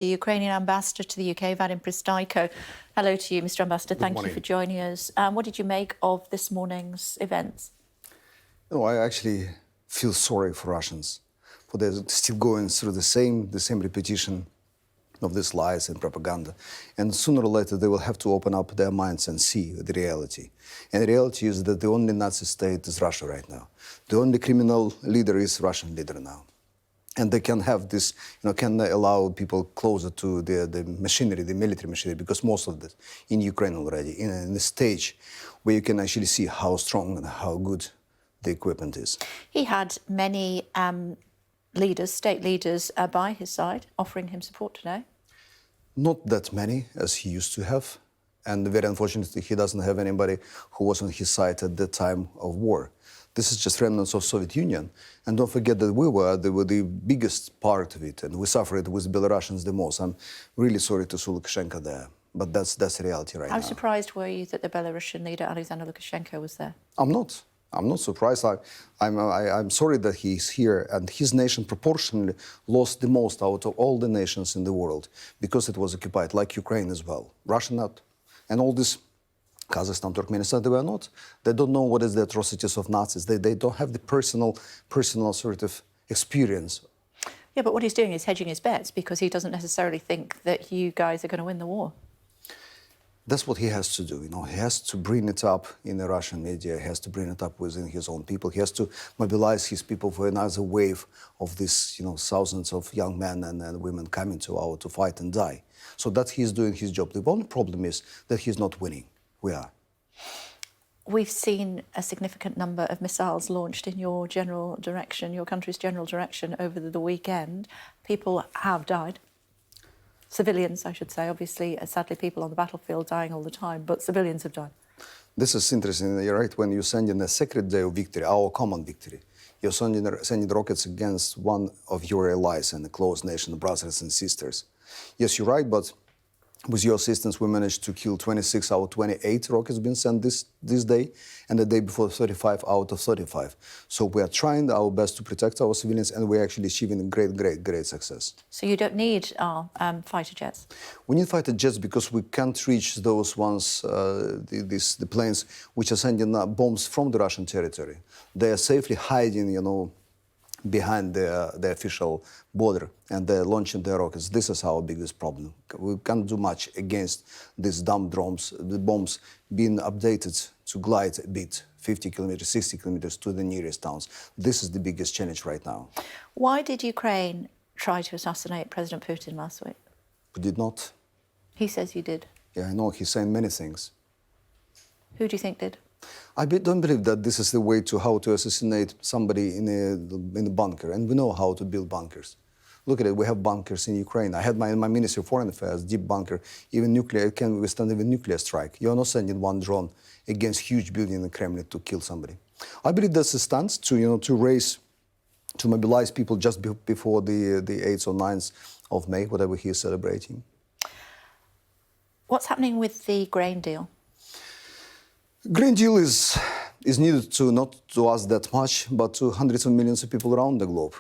The Ukrainian Ambassador to the UK, Vadym Prystaiko. Hello to you, Mr. Ambassador. Thank you for joining us. What did you make of this morning's events? No, I actually feel sorry for Russians, for they're still going through the same repetition of these lies and propaganda. And sooner or later, they will have to open up their minds and see the reality. And the reality is that the only Nazi state is Russia right now. The only criminal leader is Russian leader now. And they can have this, can allow people closer to the machinery, the military machinery, because most of this in Ukraine already, in the stage where you can actually see how strong and how good the equipment is. He had many state leaders by his side, offering him support today. Not that many as he used to have. And very unfortunately, he doesn't have anybody who was on his side at the time of war. This is just remnants of Soviet Union. And don't forget that we were the biggest part of it, and we suffered with Belarusians the most. I'm really sorry to see Lukashenko there, but that's the reality right now. How surprised were you that the Belarusian leader, Alexander Lukashenko, was there? I'm not surprised. I'm sorry that he's here, and his nation proportionally lost the most out of all the nations in the world because it was occupied, like Ukraine as well. Russia not. And all this Kazakhstan, Turkmenistan, they were not. They don't know what is the atrocities of Nazis. They don't have the personal sort of experience. Yeah, but what he's doing is hedging his bets because he doesn't necessarily think that you guys are going to win the war. That's what he has to do. He has to bring it up in the Russian media. He has to bring it up within his own people. He has to mobilize his people for another wave of this, thousands of young men and women coming to fight and die. So that he's doing his job. The only problem is that he's not winning. We are. We've seen a significant number of missiles launched in your general direction, your country's general direction, over the weekend. People have died. Civilians, I should say. Obviously, sadly, people on the battlefield dying all the time, but civilians have died. This is interesting. You're right. When you send in a secret day of victory, our common victory, you're sending rockets against one of your allies and a close nation, brothers and sisters. Yes, you're right, but with your assistance, we managed to kill 26 out of 28 rockets being sent this day, and the day before 35 out of 35. So we are trying our best to protect our civilians, and we're actually achieving great success. So you don't need our fighter jets? We need fighter jets because we can't reach those ones, the planes which are sending bombs from the Russian territory. They are safely hiding, behind the official border, and they're launching their rockets. This is our biggest problem. We can't do much against these dumb drones, the bombs being updated to glide a bit, 50 kilometers, 60 kilometers to the nearest towns. This is the biggest challenge right now. Why did Ukraine try to assassinate President Putin last week? We did not. He says you did. Yeah, I know. He's saying many things. Who do you think did? I don't believe that this is the way to how to assassinate somebody in a bunker, and we know how to build bunkers. Look at it, we have bunkers in Ukraine. I had my Ministry of Foreign Affairs, deep bunker, even nuclear, it can withstand even nuclear strike. You're not sending one drone against huge building in the Kremlin to kill somebody. I believe that's a stance to mobilize people just before the 8th or 9th of May, whatever he is celebrating. What's happening with the grain deal? Green Deal is needed not to us that much, but to hundreds of millions of people around the globe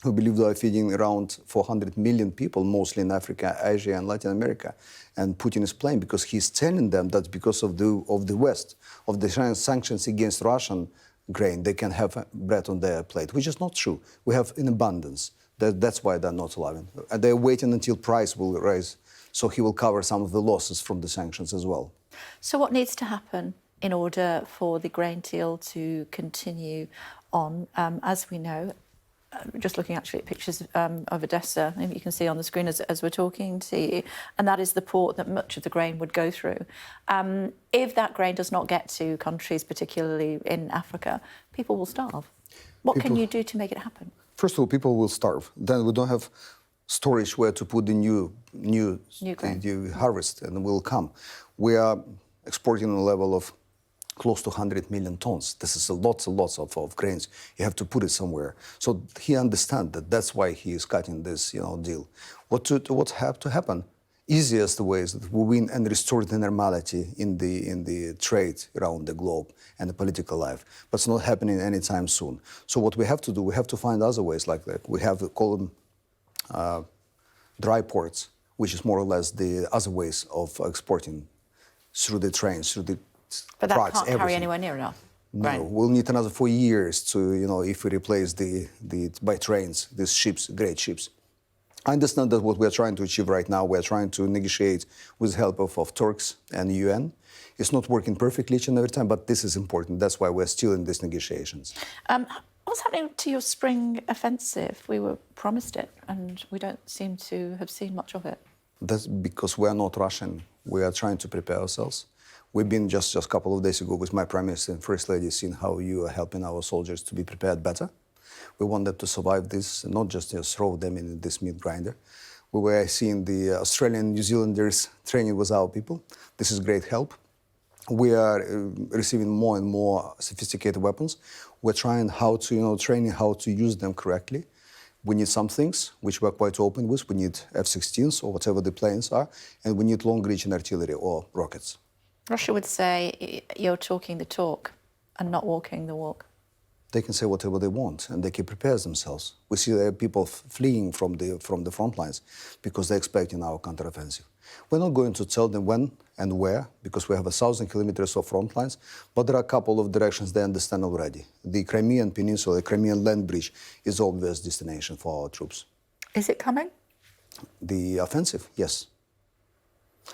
who believe they are feeding around 400 million people, mostly in Africa, Asia, and Latin America. And Putin is playing because he's telling them that because of the West, of the sanctions against Russian grain, they can have bread on their plate, which is not true. We have in abundance. That's why they're not allowing. And they're waiting until price will rise, so he will cover some of the losses from the sanctions as well. So what needs to happen in order for the grain deal to continue on? As we know, just looking actually at pictures of Odessa, maybe you can see on the screen as we're talking to you, and that is the port that much of the grain would go through. If that grain does not get to countries, particularly in Africa, people will starve. What can you do to make it happen? First of all, people will starve. Then we don't have storage where to put the new harvest, and it will come. We are exporting on a level of close to 100 million tons. This is lots and lots of grains. You have to put it somewhere. So he understands that. That's why he is cutting this, deal. What have to happen? Easiest way is that we win and restore the normality in the trade around the globe and the political life. But it's not happening anytime soon. So what we have to do, we have to find other ways like that. We have to call them dry ports, which is more or less the other ways of exporting through the trains, through the But that trucks, can't carry everything. anywhere near enough. No, Right. we'll need another 4 years to, if we replace by trains, these ships, great ships. I understand that what we're trying to achieve right now, we're trying to negotiate with the help of Turks and the UN. It's not working perfectly each and every time, but this is important. That's why we're still in these negotiations. What's happening to your spring offensive? We were promised it, and we don't seem to have seen much of it. That's because we are not Russian. We are trying to prepare ourselves. We've been just a couple of days ago with my Prime Minister and First Lady seeing how you are helping our soldiers to be prepared better. We want them to survive this, not just throw them in this meat grinder. We were seeing the Australian, New Zealanders training with our people. This is great help. We are receiving more and more sophisticated weapons. We're trying how to, training how to use them correctly. We need some things, which we're quite open with. We need F-16s or whatever the planes are, and we need long-reaching artillery or rockets. Russia would say you're talking the talk and not walking the walk. They can say whatever they want, and they can prepare themselves. We see there are people fleeing from the front lines because they're expecting our counteroffensive. We're not going to tell them when and where, because we have 1,000 kilometers of front lines, but there are a couple of directions they understand already. The Crimean Peninsula, the Crimean land bridge, is the obvious destination for our troops. Is it coming? The offensive, yes.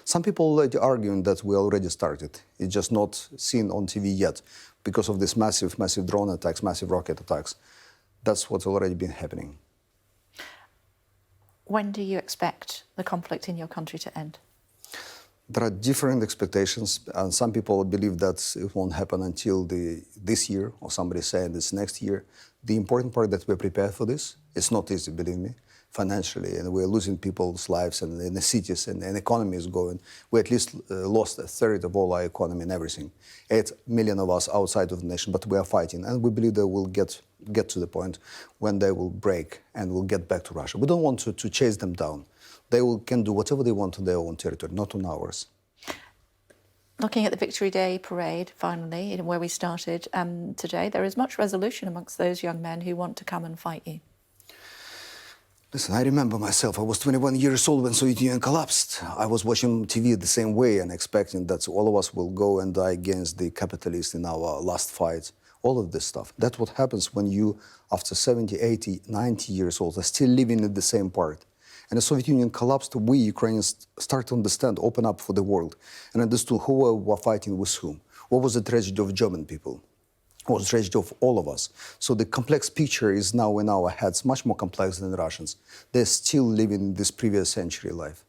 Some people already arguing that we already started. It's just not seen on TV yet because of these massive drone attacks, massive rocket attacks. That's what's already been happening. When do you expect the conflict in your country to end? There are different expectations, and some people believe that it won't happen until this year, or somebody saying this next year. The important part that we're prepared for this. It's not easy, believe me, financially, and we're losing people's lives, and the cities and the economy is going. We at least lost a third of all our economy and everything. 8 million of us outside of the nation, but we are fighting, and we believe that we'll get to the point when they will break and we'll get back to Russia. We don't want to chase them down. They can do whatever they want on their own territory, not on ours. Looking at the Victory Day parade, finally, where we started today, there is much resolution amongst those young men who want to come and fight you. Listen, I remember myself. I was 21 years old when Soviet Union collapsed. I was watching TV the same way and expecting that all of us will go and die against the capitalists in our last fight. All of this stuff. That's what happens when you, after 70, 80, 90 years old, are still living in the same part. And the Soviet Union collapsed, we Ukrainians start to understand, open up for the world, and understood who were fighting with whom. What was the tragedy of German people? What was the tragedy of all of us? So the complex picture is now in our heads, much more complex than the Russians. They're still living this previous century life.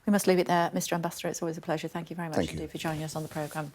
We must leave it there. Mr. Ambassador, it's always a pleasure. Thank you very much Thank you. indeed for joining us on the programme.